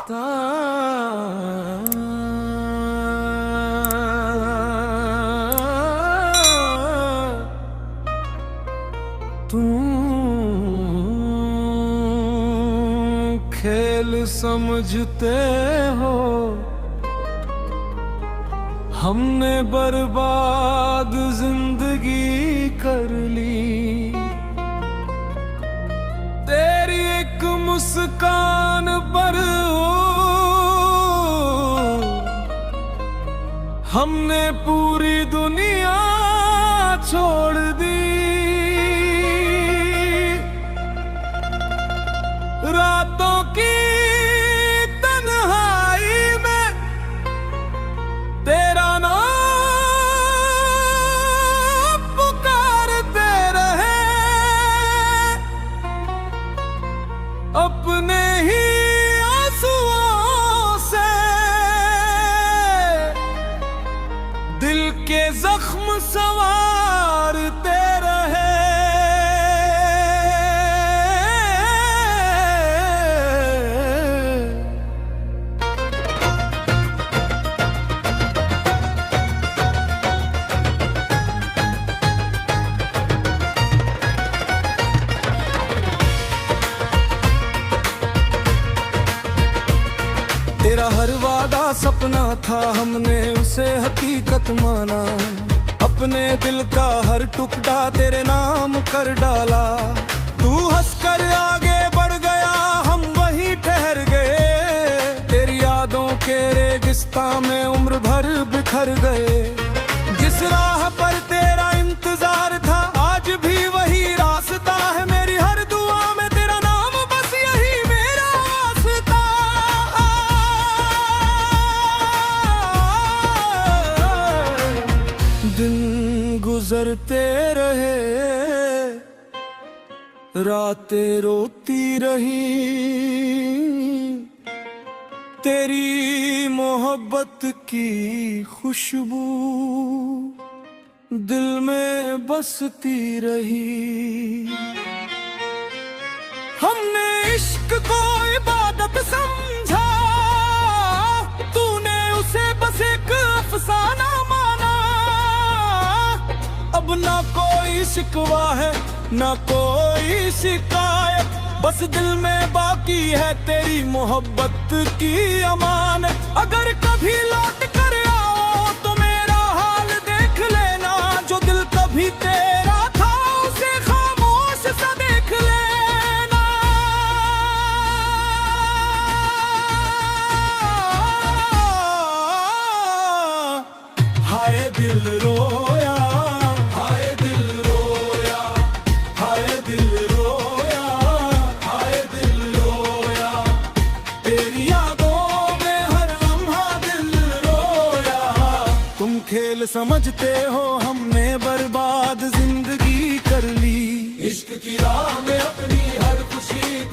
तुम खेल समझते हो, हमने बर्बाद जिंदगी कर ली। तेरी एक मुस्कान पर हमने पूरी दुनिया छोड़ दी। रातों की तन्हाई में तेरा नाम पुकारते रहे, अपने ही आंसुओं से दिल के जख्म संवारते रहे। तेरा हर वादा सपना था, हमने उसे हकीकत माना। अपने दिल का हर टुकड़ा तेरे नाम कर डाला। तू हंसकर आगे बढ़ गया, हम वहीं ठहर गए। तेरी यादों के रेगिस्तां में उम्र भर बिखर गए। जिस राह पर तेरा इंतजार था, आज भी वही रास्ता है। मेरी हर दुआ में तेरा नाम, बस यही मेरा वास्ता। दिन गुजरते रहे, रातें रोती रही। तेरी मोहब्बत की खुशबू दिल में बसती रही। हमने इश्क को इबादत समझा, तूने उसे बस एक अफसाना माना। अब ना कोई शिकवा है, ना कोई शिकायत, बस दिल में बाकी है तेरी मोहब्बत की अमानत। अगर कभी लौट कर आओ तो मेरा हाल देख लेना। जो दिल कभी तेरा था, उसे खामोश सा देख लेना। हाय दिल रोया, खेल समझते हो, हमने बर्बाद जिंदगी कर ली। इश्क की राह में अपनी हर खुशी